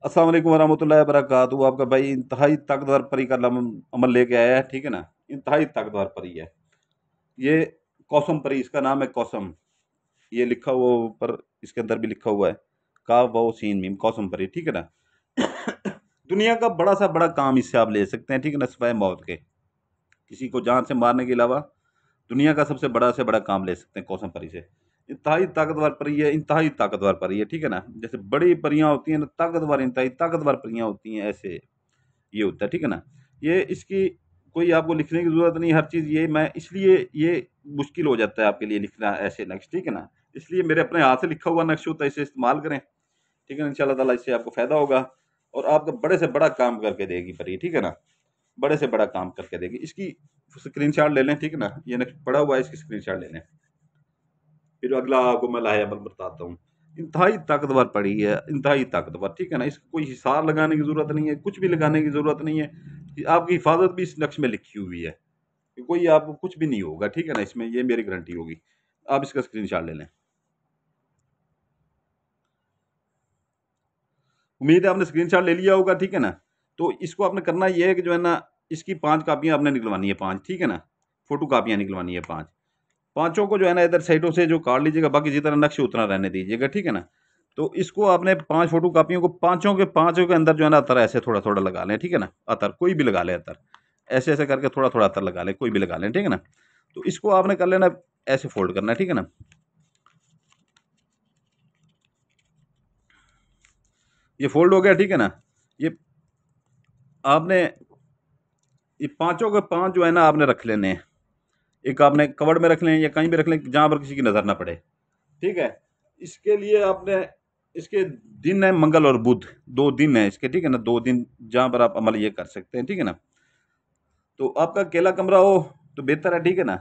अस्सलाम वालेकुम वरहमतुल्लाहि वबरकातुहू। आपका भाई इंतहाई ताकतवर परी का अमल लेके आया है, ठीक है ना। इंतहाई ताकतवर परी है ये। कौसम परी, इसका नाम है कौसम। ये लिखा हुआ ऊपर, इसके अंदर भी लिखा हुआ है काफ वाओ सीन मीम, कौसम परी, ठीक है ना। दुनिया का बड़ा सा बड़ा काम इससे आप ले सकते हैं, ठीक है ना, सिवाय मौत के। किसी को जान से मारने के अलावा दुनिया का सबसे बड़ा से बड़ा काम ले सकते हैं कौसम परी से। इंतहाई ताकतवर परी है, इंतहाई ताकतवर परी है, ठीक है ना। जैसे बड़ी परियां होती हैं ना, ताकतवर इंतहाई ताकतवर परियां होती हैं, ऐसे ये होता है, ठीक है ना। ये इसकी कोई आपको लिखने की जरूरत नहीं, हर चीज ये मैं इसलिए ये मुश्किल हो जाता है आपके लिए लिखना ऐसे नक्श, ठीक है ना। इसलिए मेरे अपने हाथ से लिखा हुआ नक्श होता है, इसे इस्तेमाल करें, ठीक है ना। इंशाल्लाह ताला इससे आपको फायदा होगा और आपका बड़े से बड़ा काम करके देगी परी, ठीक है ना। बड़े से बड़ा काम करके देगी। इसकी स्क्रीनशॉट ले लें, ठीक है ना। ये नक्श पड़ा हुआ है, इसकी स्क्रीनशॉट ले लें। फिर अगला आपको मैं लाहे अमल बताता हूँ। इंतहाई ताकतवर पड़ी है, इंतहाई ताकतवर, ठीक है ना। इसको कोई हिसार लगाने की जरूरत नहीं है, कुछ भी लगाने की जरूरत नहीं है। कि आपकी हिफाजत भी इस नक्श में लिखी हुई है कि कोई आपको कुछ भी नहीं होगा, ठीक है ना। इसमें ये मेरी गारंटी होगी। आप इसका स्क्रीनशॉट ले लें। उम्मीद है आपने स्क्रीनशॉट ले लिया होगा, ठीक है ना। तो इसको आपने करना ये है कि जो है ना, इसकी 5 कापियां आपने निकलवानी है, 5, ठीक है ना। फोटो कापियां निकलवानी है 5। पांचों को जो है ना इधर साइडों से जो काट लीजिएगा, बाकी जितना नक्श उतना रहने दीजिएगा, ठीक है ना। तो इसको आपने 5 फोटो कापियों को पांचों के अंदर जो है ना अतर ऐसे थोड़ा थोड़ा लगा लें, ठीक है ना। अतर कोई भी लगा लें, अतर ऐसे ऐसे करके थोड़ा थोड़ा अतर लगा लें, कोई भी लगा लें, ठीक है ना। तो इसको आपने कर लेना, ऐसे फोल्ड करना है, ठीक है ना। ये फोल्ड हो गया, ठीक है ना। ये आपने ये पांचों के पांच जो है ना आपने रख लेने हैं। एक आपने कवर्ड में रख लें या कहीं भी रख लें जहां पर किसी की नजर ना पड़े, ठीक है। इसके लिए आपने इसके दिन है मंगल और बुध, 2 दिन है इसके, ठीक है ना। 2 दिन जहां पर आप अमल ये कर सकते हैं, ठीक है ना। तो आपका अकेला कमरा हो तो बेहतर है, ठीक है ना।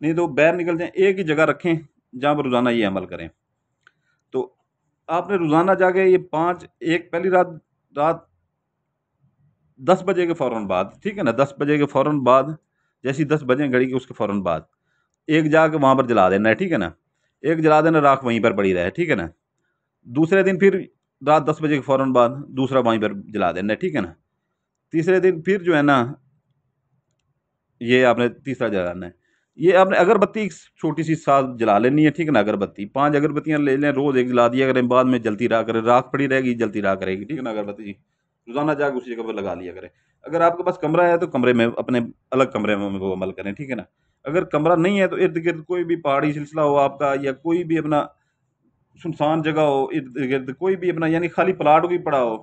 नहीं तो बाहर निकल जाए, एक ही जगह रखें जहां पर रोजाना ये अमल करें। तो आपने रोजाना जाके ये 5, एक पहली रात रात 10 बजे के फौरन बाद, ठीक है ना, 10 बजे के फौरन बाद, जैसी 10 बजे घड़ी के उसके फौरन बाद एक जाके वहां पर जला देना है, ठीक है ना। एक जला देना, राख वहीं पर पड़ी रहे, ठीक है ना। दूसरे दिन फिर रात 10 बजे के फौरन बाद दूसरा वहीं पर जला देना है, ठीक है ना। तीसरे दिन फिर जो है ना, ये आपने तीसरा जलाना है। ये आपने अगरबत्ती छोटी सी साथ जला लेनी है, ठीक है ना। अगरबत्ती 5 अगरबत्तियां ले लें, रोज एक जला दिया करें, बाद में जलती रहा करें, राख पड़ी रहेगी, जलती रहा करेगी, ठीक है ना। अगरबत्ती रोजाना जाकर उसी जगह पर लगा लिया करें। अगर आपके पास कमरा है तो कमरे में, अपने अलग कमरे में वो अमल करें, ठीक है ना। अगर कमरा नहीं है तो इर्द गिर्द कोई भी पहाड़ी सिलसिला हो आपका, या कोई भी अपना सुनसान जगह हो, इर्द गिर्द कोई भी अपना यानी खाली प्लाट भी पड़ा हो,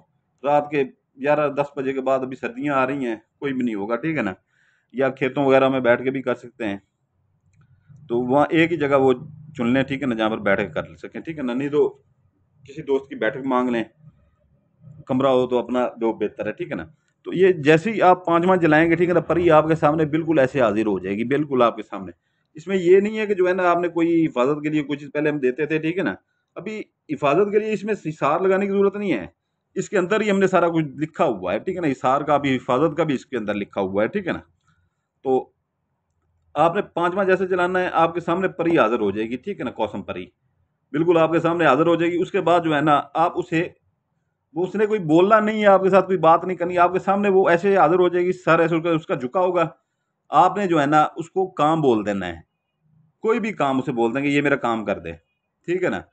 रात के 11-10 बजे के बाद, अभी सर्दियां आ रही हैं, कोई भी नहीं होगा, ठीक है ना। या खेतों वगैरह में बैठ के भी कर सकते हैं। तो वहाँ एक ही जगह वो चुन लें, ठीक है ना, जहाँ पर बैठ के कर सकें, ठीक है ना। नहीं तो किसी दोस्त की बैठक मांग लें, कमरा हो तो अपना, जो बेहतर है, ठीक है ना। तो ये जैसे ही आप 5वां जलाएंगे, ठीक है ना, परी आपके सामने बिल्कुल ऐसे हाजिर हो जाएगी, बिल्कुल आपके सामने। इसमें ये नहीं है कि जो है ना आपने कोई हिफाजत के लिए कुछ चीज पहले हम देते थे, ठीक है ना। अभी हिफाजत के लिए इसमें हिसार लगाने की जरूरत नहीं है। इसके अंदर ही हमने सारा कुछ लिखा हुआ है, ठीक है ना। हिसार का भी, हिफाजत का भी इसके अंदर लिखा हुआ है, ठीक है ना। तो आपने 5वां जैसे चलाना है, आपके सामने परी हाजिर हो जाएगी, ठीक है ना, कौसम परी बिल्कुल आपके सामने हाजिर हो जाएगी। उसके बाद जो है ना, आप उसे, वो उसने कोई बोलना नहीं है आपके साथ, कोई बात नहीं करनी, आपके सामने वो ऐसे हाजिर हो जाएगी, सर ऐसे उसका झुका होगा। आपने जो है ना उसको काम बोल देना है, कोई भी काम उसे बोल देंगे, ये मेरा काम कर दे, ठीक है ना।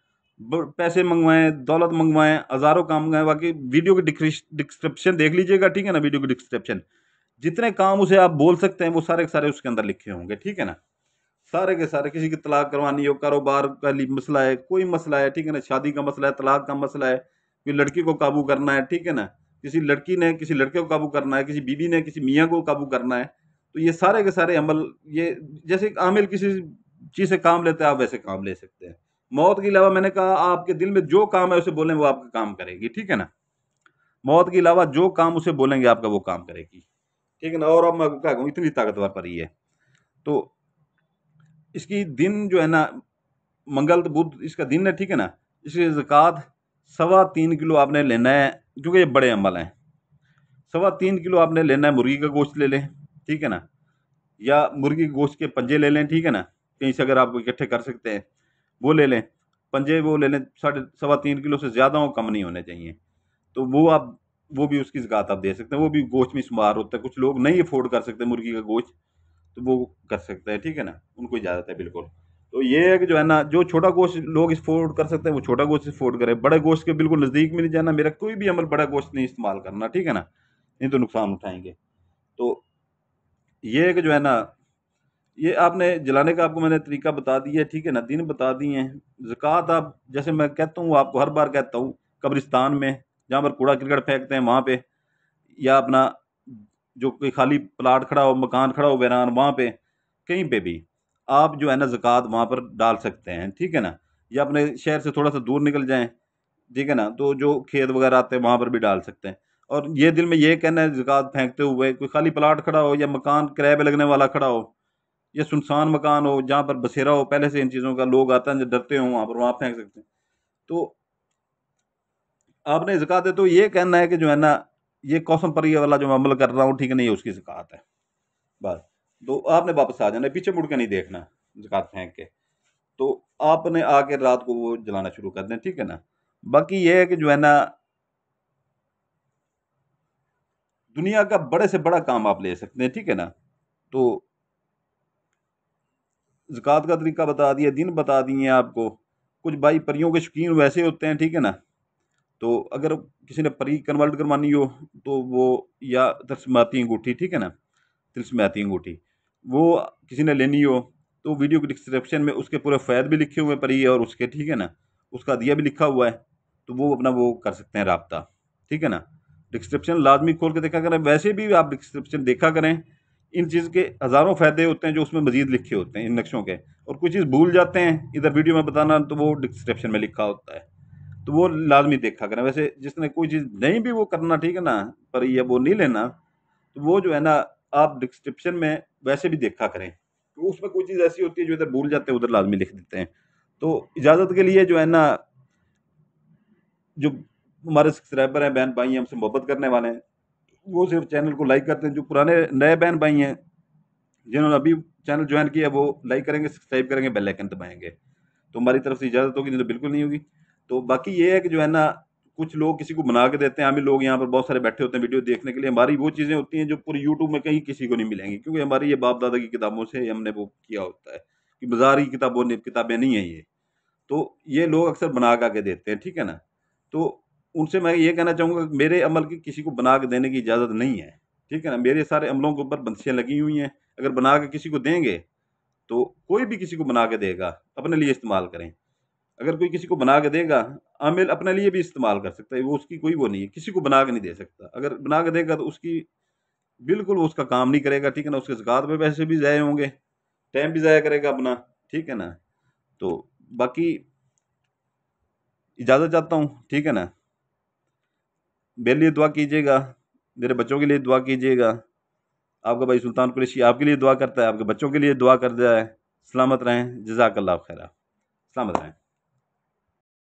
पैसे मंगवाएं, दौलत मंगवाएं, हजारों काम मंगवाएं, बाकी वीडियो की डिस्क्रिप्शन देख लीजिएगा, ठीक है ना। वीडियो की डिस्क्रिप्शन, जितने काम उसे आप बोल सकते हैं वो सारे के सारे उसके अंदर लिखे होंगे, ठीक है ना। सारे के सारे, किसी की तलाक करवानी हो, कारोबार का मसला है, कोई मसला है, ठीक है ना, शादी का मसला है, तलाक का मसला है, कोई लड़की को काबू करना है, ठीक है ना। किसी लड़की ने किसी लड़के को काबू करना है, किसी बीवी ने किसी मियाँ को काबू करना है। तो ये सारे के सारे अमल, ये जैसे आमिल किसी चीज से काम लेते हैं, आप वैसे काम ले सकते हैं। मौत के अलावा मैंने कहा, आपके दिल में जो काम है उसे बोलें, वो आपका काम करेगी, ठीक है ना। मौत के अलावा जो काम उसे बोलेंगे आपका वो काम करेगी, ठीक है ना। और अब मैं क्या कहूँ, इतनी ताकतवर परी है। तो इसकी दिन जो है ना, मंगल तो बुध इसका दिन है, ठीक है ना। इसकी ज़कात 3.25 किलो आपने लेना है, क्योंकि ये बड़े अमल हैं। 3.25 किलो आपने लेना है, मुर्गी का गोश्त ले लें, ठीक है ना। या मुर्गी के गोश्त के पंजे ले लें, ठीक है ना। कहीं से अगर आप इकट्ठे कर सकते हैं वो ले लें, पंजे वो ले लें। 3.5 किलो से ज़्यादा हो, कम नहीं होने चाहिए। تو وہ بھی اس کی زکوٰۃ آپ دے سکتے ہیں، وہ بھی گوشت میں شمار ہوتا ہے۔ کچھ لوگ نہیں افورڈ کر سکتے مرغی کا گوشت، تو وہ کر سکتے ہیں، ٹھیک ہے نا، ان کو اجازت ہے بالکل۔ تو یہ ہے کہ جو ہے نا، جو چھوٹا گوشت لوگ افورڈ کر سکتے ہیں وہ چھوٹا گوشت افورڈ کرے، بڑے گوشت کے بالکل نزدیک میں نہیں جانا، میرا کوئی بھی عمل بڑا گوشت نہیں استعمال کرنا، ٹھیک ہے نا، نہیں تو نقصان اٹھائیں گے۔ تو یہ ہے کہ جو ہے نا، یہ آپ نے جلانے کا آپ کو میں نے طریقہ بتا دیا ہے، ٹھیک ہے نا، دن بتا دیے ہیں۔ زکوٰۃ آپ جیسے میں کہتا ہوں، آپ کو ہر بار کہتا ہوں، قبرستان میں جہاں پر کوڑا کرکٹ پھینکتے ہیں وہاں پہ، یا اپنا جو کوئی خالی پلاٹ کھڑا ہو، مکان کھڑا ہو ویران، وہاں پہ کہیں پہ بھی آپ جو ہے نا زکوٰۃ وہاں پر ڈال سکتے ہیں، ٹھیک ہے نا، یا اپنے شہر سے تھوڑا سا دور نکل جائیں، ٹھیک ہے نا، تو جو کھیت وغیرہ آتے ہیں وہاں پر بھی ڈال سکتے ہیں۔ اور یہ دل میں یہ کہنا ہے زکوٰۃ پھینکتے ہوئے، کوئی خالی پلاٹ کھڑا ہو یا مکان کرائے پہ لگنے والا کھڑا ہو یا سنسان مکان ہو جہاں پر بسیرا ہو پہلے سے ان چیزوں کا، لوگ آتے ہیں جو ڈرتے ہوں وہاں پر، وہاں پھینک سکتے ہیں۔ تو آپ نے زکوٰۃ ہے تو یہ کہنا ہے کہ جو ہے نا، یہ قسم پری والا جو میں عمل کر رہا ہوں، ٹھیک ہے نہیں، اس کی زکوٰۃ ہے بس۔ تو آپ نے واپس آ جانا ہے، پیچھے مڑ کے نہیں دیکھنا زکوٰۃ پھینک کے، تو آپ نے آ کے رات کو وہ جلانا شروع کر دیں، ٹھیک ہے نا۔ باقی یہ ہے کہ جو ہے نا، دنیا کا بڑے سے بڑا کام آپ لے سکتے ہیں، ٹھیک ہے نا۔ تو زکوٰۃ کا طریقہ بتا دیا، دن بتا دیے آپ کو۔ کچھ بھائی پریوں کے شوقین ویسے ہوتے ہیں، ٹھیک ہے نا، تو اگر کسی نے پری کنورٹ کروانی ہو تو وہ، یا تلسماتی انگوٹھی، ٹھیک ہے نا، تلسماتی انگوٹھی وہ کسی نے لینی ہو تو ویڈیو کے ڈسکرپشن میں اس کے پورے فوائد بھی لکھے ہوئے پری اور اس کے، ٹھیک ہے نا، اس کا دیا بھی لکھا ہوا ہے، تو وہ اپنا وہ کر سکتے ہیں رابطہ، ٹھیک ہے نا۔ ڈسکرپشن لازمی کھول کے دیکھا کریں، ویسے بھی آپ ڈسکرپشن دیکھا کریں، ان چیز کے ہزاروں فائدے ہوتے ہیں جو اس میں مزید لکھے ہوتے ہیں ان نقشوں کے، اور کوئی چیز بھول جاتے ہیں ادھر ویڈیو میں بتانا تو وہ ڈسکرپشن میں لکھا ہوتا ہے، تو وہ لازمی دیکھا کریں۔ ویسے جس نے کوئی چیز نہیں بھی وہ کرنا، ٹھیک ہے نا، پر یہ وہ نہیں لینا، تو وہ جو ہے نا، آپ ڈسکرپشن میں ویسے بھی دیکھا کریں، تو اس میں کوئی چیز ایسی ہوتی ہے جو ادھر بھول جاتے ہیں ادھر لازمی لکھ دیتے ہیں۔ تو اجازت کے لیے جو ہے نا، جو ہمارے سبسکرائبر ہیں، بہن بھائی ہیں، ہم سے محبت کرنے والے ہیں، وہ صرف چینل کو لائک کرتے ہیں۔ جو پرانے نئے بہن بھائی ہیں جنہوں نے ابھی چینل جوائن کیا، وہ لائک کریں گے، سبسکرائب کریں گے، بیل آئکن دبائیں گے، تو ہماری طرف سے اجازت ہوگی، نہیں تو بالکل نہیں ہوگی۔ تو باقی یہ ہے کہ جو ہے نا، کچھ لوگ کسی کو بنا کے دیتے ہیں، ہمیں لوگ یہاں پر بہت سارے بیٹھے ہوتے ہیں ویڈیو دیکھنے کے لیے، ہماری وہ چیزیں ہوتی ہیں جو پوری یوٹیوب میں کہیں کسی کو نہیں ملیں گی، کیونکہ ہماری یہ باپ دادا کی کتابوں سے ہم نے وہ کیا ہوتا ہے، کہ بازاری کتابیں نہیں ہیں یہ، تو یہ لوگ اکثر بنا کے دیتے ہیں، ٹھیک ہے نا۔ تو ان سے میں یہ کہنا چاہوں گا کہ میرے عمل کی کسی کو بنا کے دینے کی اجازت نہیں ہے، ٹھیک ہے نا، میرے سارے عملوں کے اوپر بندشیں لگی ہوئی ہیں، اگر بنا کے کسی کو دیں گے تو کوئی بھی کسی کو بنا کے دے گا، اپنے لیے استعمال کریں، اگر کوئی کسی کو بنا کے دے گا، عامل اپنے لیے بھی استعمال کر سکتا ہے، وہ اس کی کوئی وہ نہیں ہے، کسی کو بنا کے نہیں دے سکتا، اگر بنا کے دے گا تو اس کی بالکل وہ اس کا کام نہیں کرے گا، ٹھیک ہے نا، اس کے زکوٰۃ میں پیسے بھی ضائع ہوں گے، ٹائم بھی ضائع کرے گا اپنا، ٹھیک ہے نا۔ تو باقی اجازت چاہتا ہوں، ٹھیک ہے نا، میرے لیے دعا کیجیے گا، میرے بچوں کے لیے دعا کیجیے گا، آپ کا بھائی سلطان قریشی آپ کے لیے دعا کرتا ہے، آپ کے بچوں کے لیے دعا کر دیا ہے، سلامت رہیں، جزاک اللہ خیرہ، سلامت رہیں۔